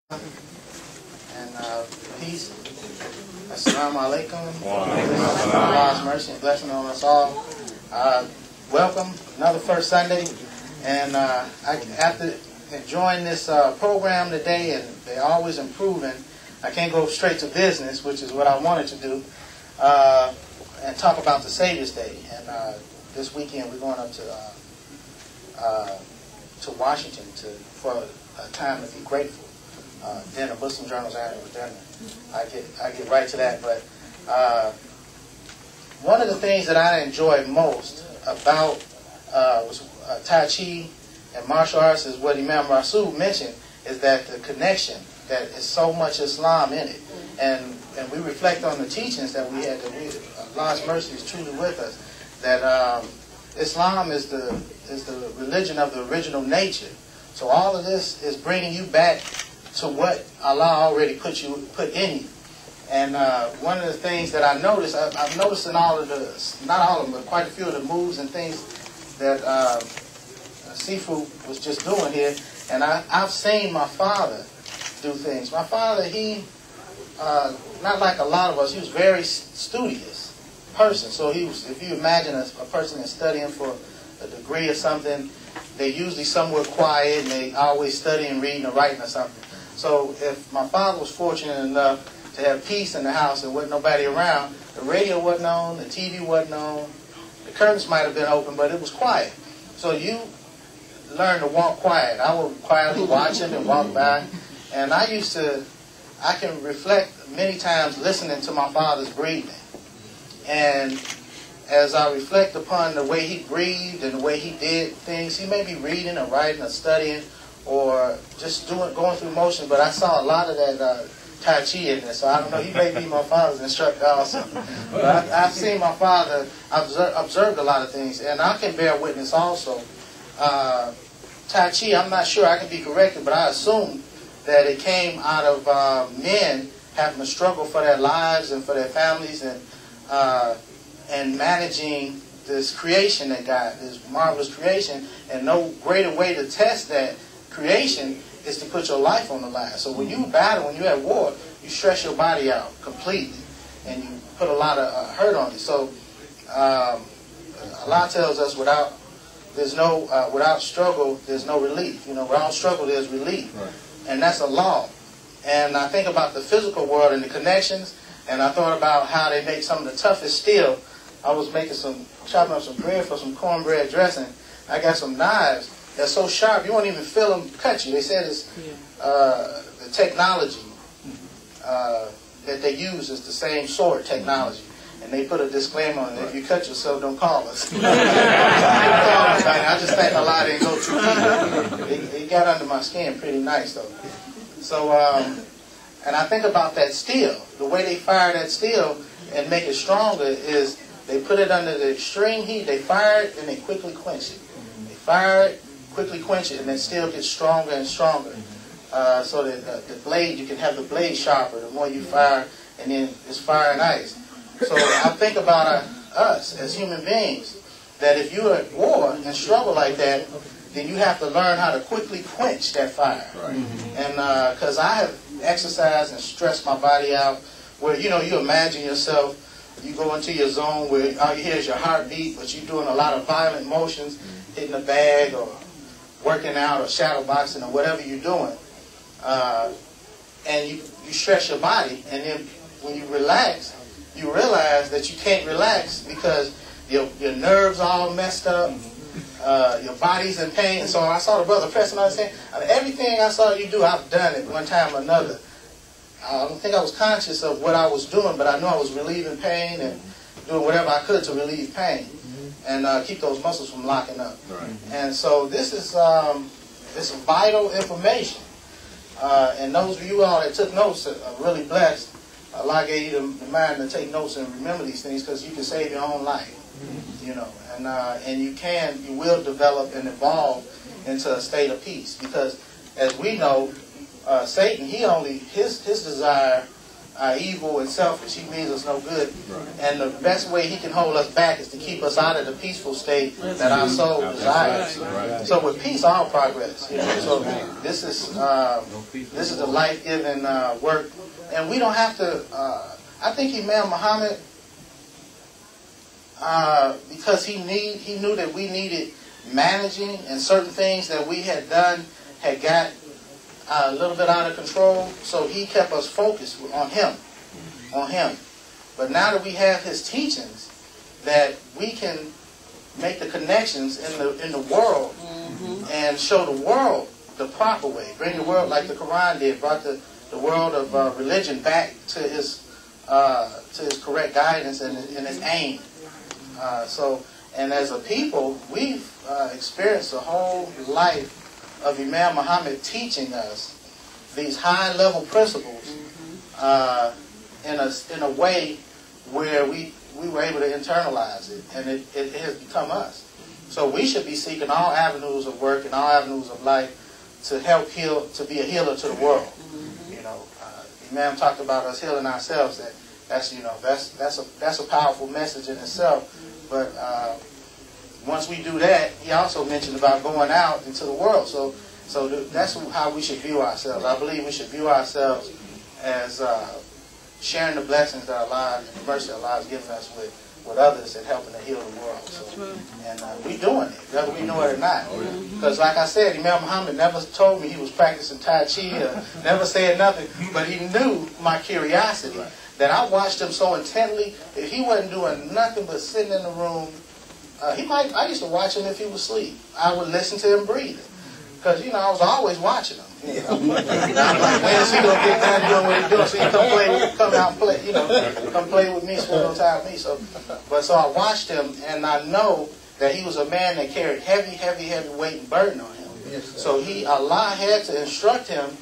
And peace. Assalamu alaikum. Allah's mercy and blessing on us all. Welcome, another First Sunday. And after enjoying this program today, and they're always improving, I can't go straight to business, which is what I wanted to do, and talk about the Savior's Day. And this weekend we're going up to Washington for a time to be grateful. Dinner, Muslim Journal's annual dinner. I get right to that. But one of the things that I enjoyed most about was Tai Chi and martial arts is what Imam Rasul mentioned, is that the connection, that is so much Islam in it. And we reflect on the teachings that we had, that Allah's mercy is truly with us, that Islam is the religion of the original nature. So all of this is bringing you back to what Allah already put in you. And one of the things that I noticed, I've noticed in all of the, not all of them, but quite a few of the moves and things that Sifu was just doing here, and I've seen my father do things. My father, he, not like a lot of us, he was very studious person. So he was, if you imagine a person that's studying for a degree or something, they're usually somewhere quiet and they always studying, reading, or writing or something. So if my father was fortunate enough to have peace in the house and wasn't nobody around, the radio wasn't on, the TV wasn't on, the curtains might have been open, but it was quiet. So you learn to walk quiet. I would quietly watch him and walk by. And I can reflect many times listening to my father's breathing. And as I reflect upon the way he breathed and the way he did things, he may be reading or writing or studying or just going through motion, but I saw a lot of that Tai Chi in there, so I don't know, he may be my father's instructor also. But I've seen my father, observed a lot of things, and I can bear witness also. Tai Chi, I'm not sure, I can be corrected, but I assume that it came out of men having to struggle for their lives and for their families and managing this creation that God, this marvelous creation, and no greater way to test that creation is to put your life on the line. So when you battle, when you're at war, you stress your body out completely, and you put a lot of hurt on it. So Allah tells us without struggle, there's no relief. You know, without struggle, there's relief, right. And that's a law. And I think about the physical world and the connections, and I thought about how they make some of the toughest steel. I was chopping up some bread for some cornbread dressing. I got some knives that's so sharp you won't even feel them cut you. They said it's the technology that they use is the same sword technology. And they put a disclaimer on it: if you cut yourself, don't call us. I just think a lot didn't go too deep. It got under my skin pretty nice though. So, and I think about that steel. The way they fire that steel and make it stronger is they put it under the extreme heat, they fire it, and they quickly quench it. They fire it, quickly quench it, and then still gets stronger and stronger. So that the blade, you can have the blade sharper the more you fire, and then it's fire and ice. So I think about us as human beings, that if you're at war and struggle like that, then you have to learn how to quickly quench that fire. Right. And because I have exercised and stressed my body out, where you imagine yourself, you go into your zone where all you hear is your heartbeat, but you're doing a lot of violent motions, hitting a bag or working out or shadow boxing or whatever you're doing, and you stress your body, and then when you relax, you realize that you can't relax because your nerves all messed up, your body's in pain. And so I saw the brother pressing on saying, everything I saw you do, I've done it one time or another. I don't think I was conscious of what I was doing, but I know I was relieving pain and doing whatever I could to relieve pain and keep those muscles from locking up. Right. And so this is vital information. And those of you all that took notes are really blessed. Allah gave you the mind to take notes and remember these things, because you can save your own life. You know, and you will develop and evolve into a state of peace, because as we know, Satan, his desire evil and selfish. He means us no good. And the best way he can hold us back is to keep us out of the peaceful state that our soul desires. So with peace, all progress. You know? So this is the life-giving work. And we don't have to, I think Imam Muhammad, because he knew that we needed managing, and certain things that we had done had got a little bit out of control, so he kept us focused on him. But now that we have his teachings, that we can make the connections in the world and show the world the proper way. Bring the world, like the Quran did, brought the world of religion back to his correct guidance and his aim. And as a people, we've experienced the whole life of Imam Muhammad teaching us these high-level principles in a way where we were able to internalize it, and it has become us. So we should be seeking all avenues of work and all avenues of life to help heal, to be a healer to the world. You know, Imam talked about us healing ourselves. That's a powerful message in itself. But once we do that, he also mentioned about going out into the world. So that's how we should view ourselves. I believe we should view ourselves as sharing the blessings that Allah and the mercy Allah has given us with others and helping to heal the world. So, and we're doing it, whether we know it or not. Because like I said, Imam Muhammad never told me he was practicing Tai Chi, or never said nothing, but he knew my curiosity. That I watched him so intently. If he wasn't doing nothing but sitting in the room, I used to watch him if he was asleep. I would listen to him breathing. Because, you know, I was always watching him. You know? I'm like, when is he going to get done doing what he's doing? So he come out and play, you know, come play with me, spend no time with me. So I watched him, and I know that he was a man that carried heavy weight and burden on him. So Allah had to instruct him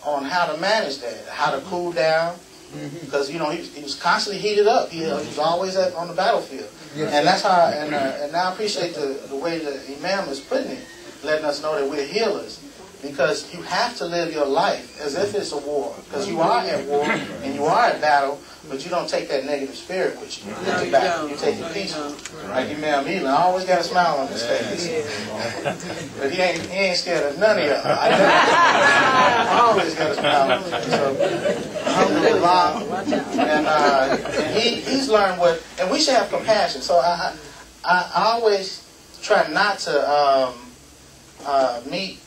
on how to manage that, how to cool down. Because you know he was constantly heated up. He was always on the battlefield, and that's how. And I appreciate the way the Imam is putting it, letting us know that we're healers. Because you have to live your life as if it's a war. Because you are at war and you are at battle, but you don't take that negative spirit with you. You take it peaceful. Like Imam Elan always got a smile on his face. But he ain't scared of none of y'all. I always got a smile on his face. So, alhamdulillah. And he's learned what, and we should have compassion. So I always try not to meet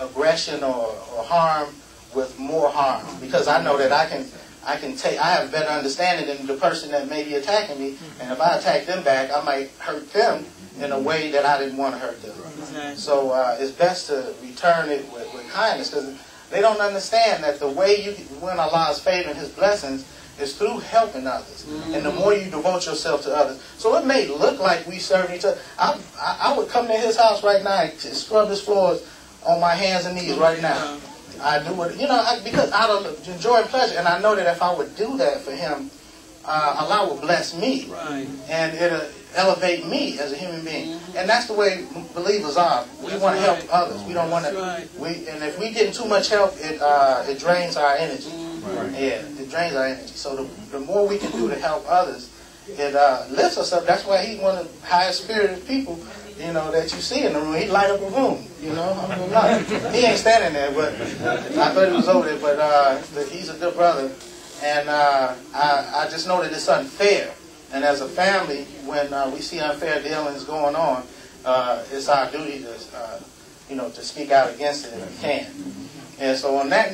aggression or harm with more harm, because I know that I have a better understanding than the person that may be attacking me, and if I attack them back, I might hurt them in a way that I didn't want to hurt them. So it's best to return it with kindness, because they don't understand that the way you win Allah's favor and His blessings is through helping others. And the more you devote yourself to others. So it may look like we serve each other. I would come to his house right now and scrub his floors on my hands and knees right now. I do it, you know, because out of joy and pleasure. And I know that if I would do that for him, Allah will bless me. And it'll elevate me as a human being. And that's the way believers are. We want to help others. We don't want to. And if we get too much help, it drains our energy. Yeah, it drains our energy. So the more we can do to help others, it lifts us up. That's why he's one of the highest spirited people, you know, that you see in the room. He light up a room, you know. He ain't standing there, but I thought he was over there. But he's a good brother, and I just know that it's unfair. And as a family, when we see unfair dealings going on, it's our duty to, you know, to speak out against it if we can. And so on that